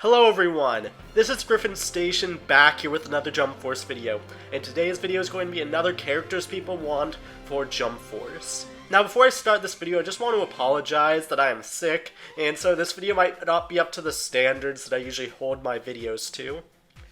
Hello everyone, this is Griffin Station back here with another Jump Force video, and today's video is going to be another characters people want for Jump Force. Now before I start this video, I just want to apologize that I am sick, and so this video might not be up to the standards that I usually hold my videos to.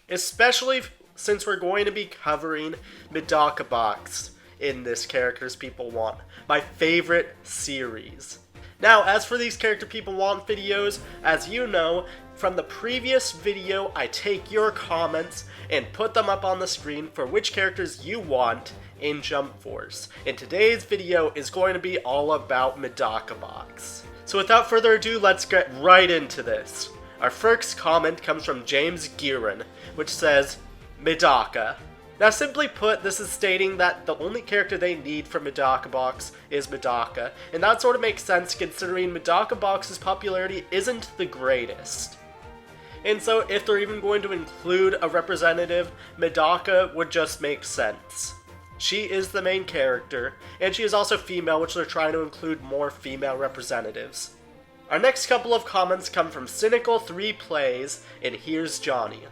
Especially since we're going to be covering Medaka Box in this Characters People Want, my favorite series. Now, as for these Character People Want videos, as you know, from the previous video, I take your comments and put them up on the screen for which characters you want in Jump Force. And today's video is going to be all about Medaka Box. So without further ado, let's get right into this. Our first comment comes from James Gearin, which says, Medaka. Now simply put, this is stating that the only character they need for Medaka Box is Medaka, and that sort of makes sense considering Medaka Box's popularity isn't the greatest. And so if they're even going to include a representative, Medaka would just make sense. She is the main character, and she is also female, which they're trying to include more female representatives. Our next couple of comments come from Cynical3 Plays, and here's Johnny.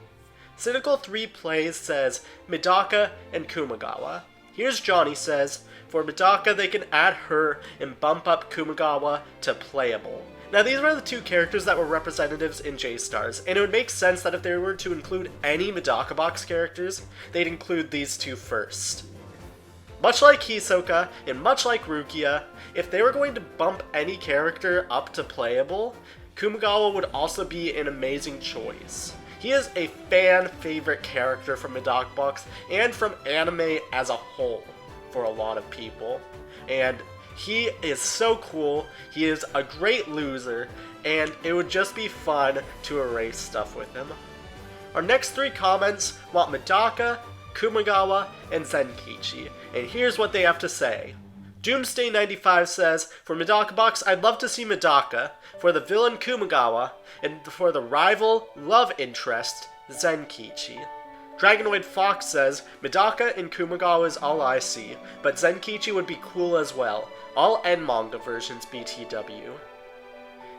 Cynical3 Plays says, Medaka and Kumagawa. Here's Johnny says, for Medaka they can add her and bump up Kumagawa to playable. Now these were the two characters that were representatives in J-Stars, and it would make sense that if they were to include any Medaka Box characters, they'd include these two first. Much like Hisoka, and much like Rukia, if they were going to bump any character up to playable, Kumagawa would also be an amazing choice. He is a fan-favorite character from Medaka Box, and from anime as a whole, for a lot of people. And he is so cool, he is a great loser, and it would just be fun to erase stuff with him. Our next three comments want Medaka, Kumagawa, and Zenkichi, and here's what they have to say. Doomsday95 says, for Medaka Box, I'd love to see Medaka, for the villain Kumagawa, and for the rival love interest, Zenkichi. Dragonoid Fox says, Medaka and Kumagawa is all I see, but Zenkichi would be cool as well. All end manga versions BTW.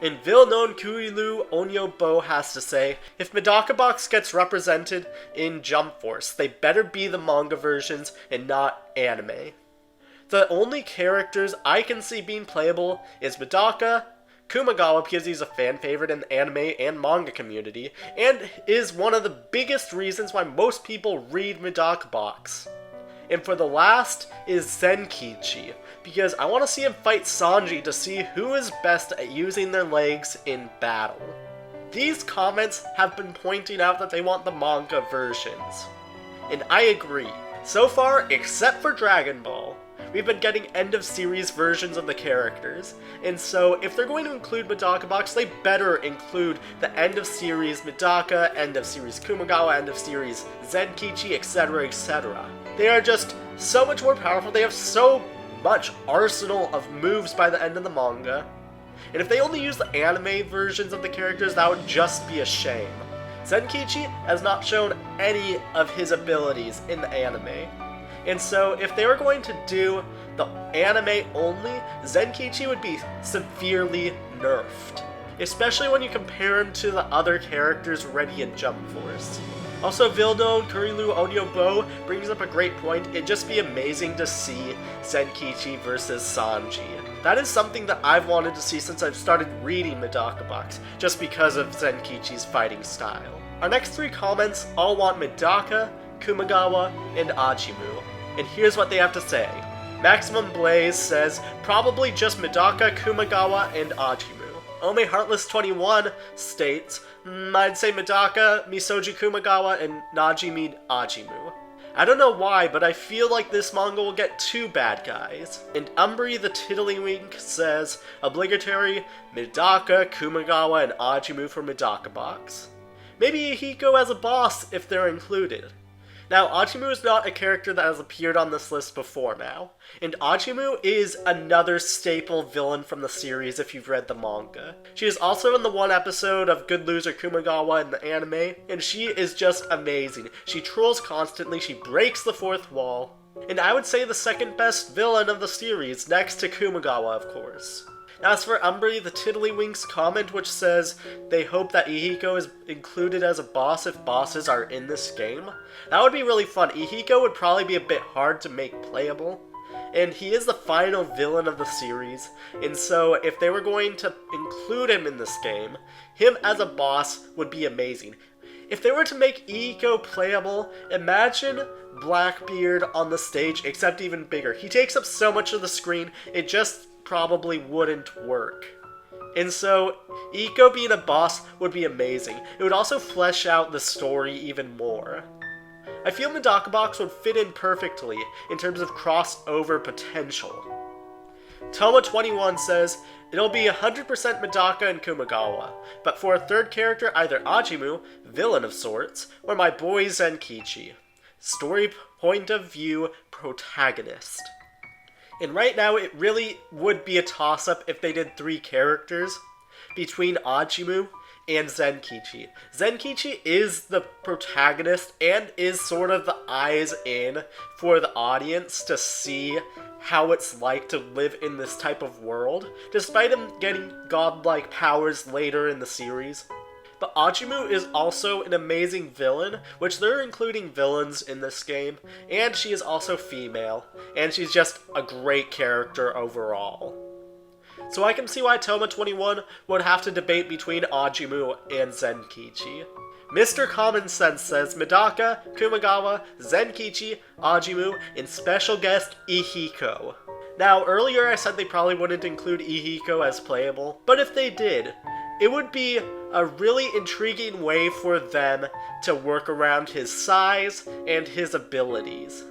And Villeneuve Kurilu Onyobo has to say, if Medaka Box gets represented in Jump Force, they better be the manga versions and not anime. The only characters I can see being playable is Medaka, Kumagawa because he's a fan favorite in the anime and manga community, and is one of the biggest reasons why most people read Medaka Box. And for the last is Zenkichi, because I want to see him fight Sanji to see who is best at using their legs in battle. These comments have been pointing out that they want the manga versions, and I agree. So far, except for Dragon Ball, we've been getting end-of-series versions of the characters, and so if they're going to include Medaka Box, they better include the end-of-series Medaka, end-of-series Kumagawa, end-of-series Zenkichi, etc., etc. They are just so much more powerful, they have so much arsenal of moves by the end of the manga, and if they only use the anime versions of the characters, that would just be a shame. Zenkichi has not shown any of his abilities in the anime. And so, if they were going to do the anime only, Zenkichi would be severely nerfed. Especially when you compare him to the other characters ready in Jump Force. Also, Villeneuve Kurilu Onyobo brings up a great point. It'd just be amazing to see Zenkichi versus Sanji. That is something that I've wanted to see since I've started reading Medaka Box, just because of Zenkichi's fighting style. Our next three comments all want Medaka, Kumagawa, and Ajimu. And here's what they have to say. Maximum Blaze says, probably just Medaka, Kumagawa, and Ajimu. Ome Heartless21 states, I'd say Medaka, Misoji Kumagawa, and Najimi Ajimu. I don't know why, but I feel like this manga will get two bad guys. And Umbri the Tiddlywink says, obligatory Medaka, Kumagawa, and Ajimu for Medaka Box. Maybe Hiko as a boss if they're included. Now, Ajimu is not a character that has appeared on this list before now, and Ajimu is another staple villain from the series if you've read the manga. She is also in the one episode of Good Loser Kumagawa in the anime, and she is just amazing. She trolls constantly, she breaks the fourth wall, and I would say the second best villain of the series, next to Kumagawa, of course. As for Umbri the Tiddlywinks comment, which says they hope that Ihiko is included as a boss if bosses are in this game, that would be really fun. Ihiko would probably be a bit hard to make playable, and he is the final villain of the series, and so if they were going to include him in this game, him as a boss would be amazing. If they were to make Ihiko playable, imagine Blackbeard on the stage, except even bigger. He takes up so much of the screen, it just probably wouldn't work. And so, Ihiko being a boss would be amazing. It would also flesh out the story even more. I feel Medaka Box would fit in perfectly in terms of crossover potential. Toma21 says, it'll be 100% Medaka and Kumagawa, but for a third character either Ajimu, villain of sorts, or my boy Zenkichi, story point of view protagonist. And right now it really would be a toss-up if they did 3 characters between Ajimu and Zenkichi. Zenkichi is the protagonist and is sort of the eyes in for the audience to see how it's like to live in this type of world, despite him getting godlike powers later in the series. But Ajimu is also an amazing villain, which they're including villains in this game, and she is also female, and she's just a great character overall. So I can see why Toma21 would have to debate between Ajimu and Zenkichi. Mr. Common Sense says Medaka, Kumagawa, Zenkichi, Ajimu, and special guest Ihiko. Now, earlier I said they probably wouldn't include Ihiko as playable, but if they did, it would be a really intriguing way for them to work around his size and his abilities.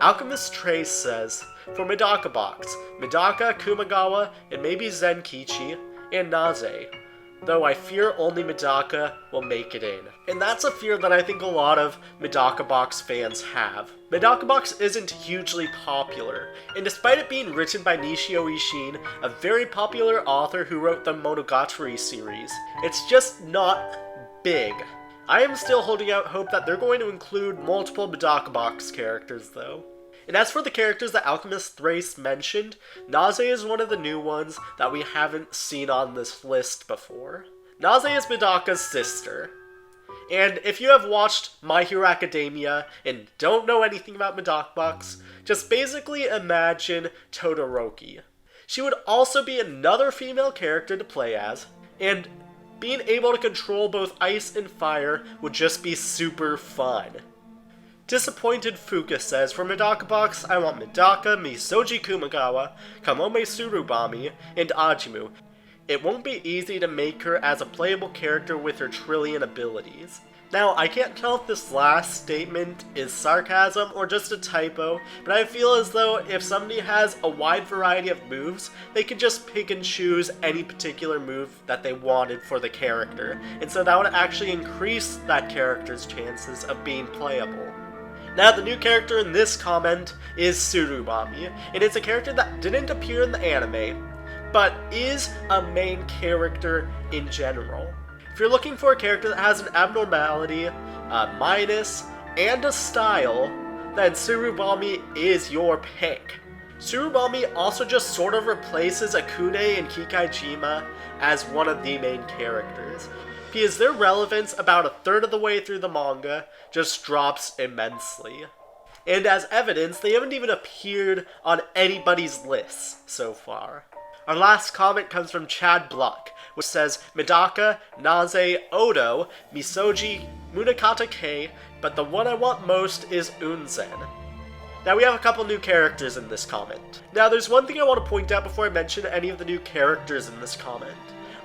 Alchemist Trace says, for Medaka Box, Medaka, Kumagawa, and maybe Zenkichi, and Naze, though I fear only Medaka will make it in. And that's a fear that I think a lot of Medaka Box fans have. Medaka Box isn't hugely popular, and despite it being written by Nishio Ishin, a very popular author who wrote the Monogatari series, it's just not big. I am still holding out hope that they're going to include multiple Medaka Box characters though. And as for the characters that Alchemist Thrace mentioned, Naze is one of the new ones that we haven't seen on this list before. Naze is Medaka's sister. And if you have watched My Hero Academia and don't know anything about Medaka Box, just basically imagine Todoroki. She would also be another female character to play as, and being able to control both ice and fire would just be super fun. Disappointed Fuka says, for Medaka Box, I want Medaka, Misoji Kumagawa, Kamome Surubami, and Ajimu. It won't be easy to make her as a playable character with her trillion abilities. Now, I can't tell if this last statement is sarcasm or just a typo, but I feel as though if somebody has a wide variety of moves, they could just pick and choose any particular move that they wanted for the character, and so that would actually increase that character's chances of being playable. Now, the new character in this comment is Surubami, and it's a character that didn't appear in the anime, but is a main character in general. If you're looking for a character that has an abnormality, a minus, and a style, then Surubami is your pick. Surubami also just sort of replaces Akune and Kikaijima as one of the main characters, because their relevance about a third of the way through the manga just drops immensely. And as evidence, they haven't even appeared on anybody's lists so far. Our last comment comes from Chad Block, which says, Medaka, Naze, Odo, Misoji, Munakata K, but the one I want most is Unzen. Now we have a couple new characters in this comment. Now there's one thing I want to point out before I mention any of the new characters in this comment.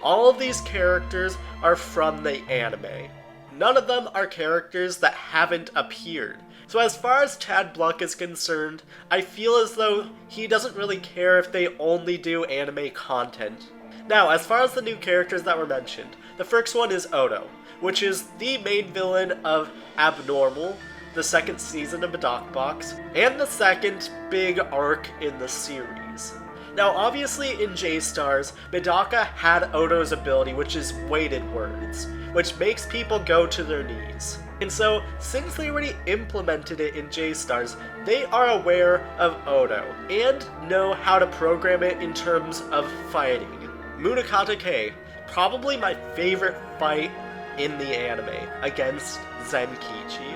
All of these characters are from the anime. None of them are characters that haven't appeared. So as far as Chad Block is concerned, I feel as though he doesn't really care if they only do anime content. Now, as far as the new characters that were mentioned, the first one is Odo, which is the main villain of Abnormal, the second season of Medaka Box, and the second big arc in the series. Now, obviously in J-Stars, Medaka had Odo's ability, which is weighted words, which makes people go to their knees. And so, since they already implemented it in J-Stars, they are aware of Odo, and know how to program it in terms of fighting. Munakata K, probably my favorite fight in the anime, against Zenkichi.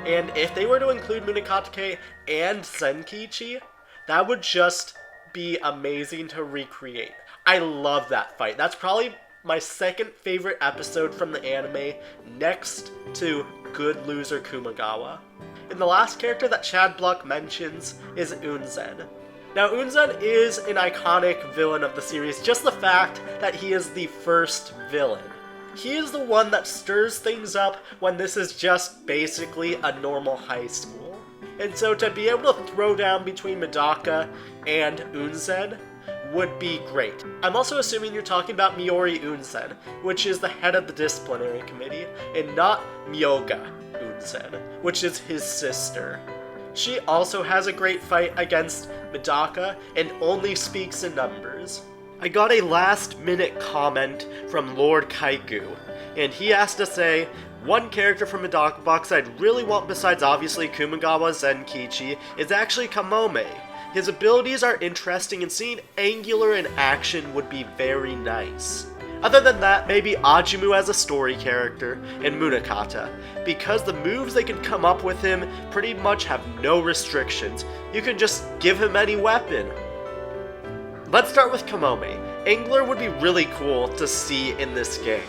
And if they were to include Munakata K and Zenkichi, that would just be amazing to recreate. I love that fight. That's probably my second favorite episode from the anime, next to Good Loser Kumagawa. And the last character that Chad Block mentions is Unzen. Now, Unzen is an iconic villain of the series, just the fact that he is the first villain. He is the one that stirs things up when this is just basically a normal high school. And so to be able to throw down between Medaka and Unzen would be great. I'm also assuming you're talking about Miori Unzen, which is the head of the disciplinary committee, and not Myoga Unzen, which is his sister. She also has a great fight against Medaka and only speaks in numbers. I got a last-minute comment from Lord Kaiku, and he asked to say, one character from Medaka Box I'd really want besides obviously Kumagawa Zenkichi is actually Kamome. His abilities are interesting and seeing Angular in action would be very nice. Other than that, maybe Ajimu as a story character, and Munakata, because the moves they can come up with him pretty much have no restrictions. You can just give him any weapon. Let's start with Kamome. Angler would be really cool to see in this game.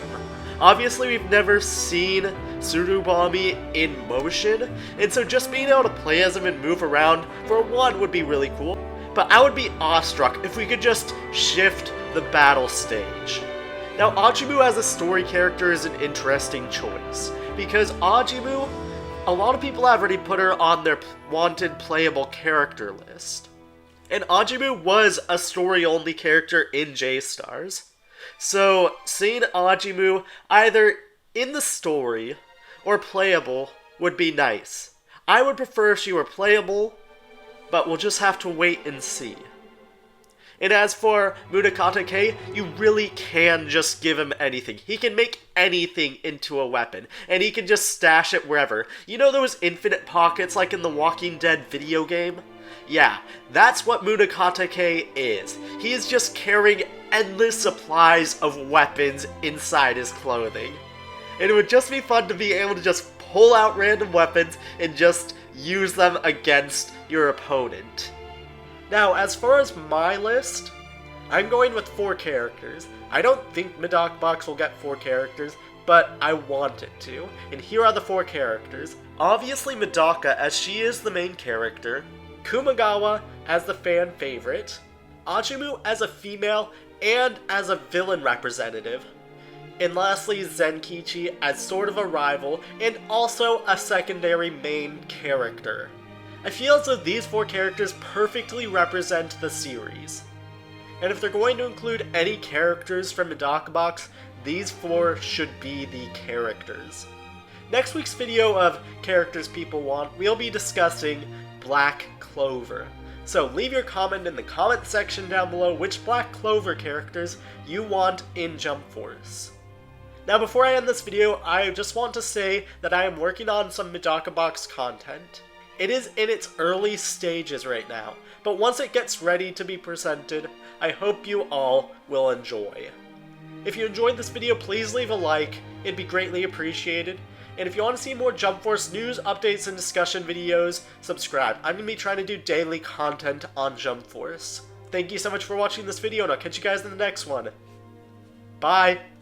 Obviously, we've never seen Tsurubami in motion, and so just being able to play as him and move around, for one, would be really cool. But I would be awestruck if we could just shift the battle stage. Now, Ajimu as a story character is an interesting choice, because Ajimu, a lot of people have already put her on their wanted playable character list. And Ajimu was a story-only character in J-Stars. So, seeing Ajimu either in the story or playable would be nice. I would prefer if she were playable, but we'll just have to wait and see. And as for Munakata K, you really can just give him anything. He can make anything into a weapon, and he can just stash it wherever. You know those infinite pockets like in the Walking Dead video game? Yeah, that's what Munakata K is. He is just carrying endless supplies of weapons inside his clothing. And it would just be fun to be able to just pull out random weapons and just use them against your opponent. Now, as far as my list, I'm going with 4 characters. I don't think Medaka Box will get 4 characters, but I want it to. And here are the 4 characters. Obviously Medaka, as she is the main character. Kumagawa as the fan favorite. Ajimu as a female and as a villain representative. And lastly, Zenkichi as sort of a rival and also a secondary main character. I feel as though these 4 characters perfectly represent the series. And if they're going to include any characters from Medaka Box, these 4 should be the characters. Next week's video of Characters People Want, we'll be discussing Black Clover. So leave your comment in the comment section down below which Black Clover characters you want in Jump Force. Now before I end this video, I just want to say that I am working on some Medaka Box content. It is in its early stages right now, but once it gets ready to be presented, I hope you all will enjoy. If you enjoyed this video, please leave a like, it'd be greatly appreciated. And if you want to see more Jump Force news, updates, and discussion videos, subscribe. I'm going to be trying to do daily content on Jump Force. Thank you so much for watching this video, and I'll catch you guys in the next one. Bye!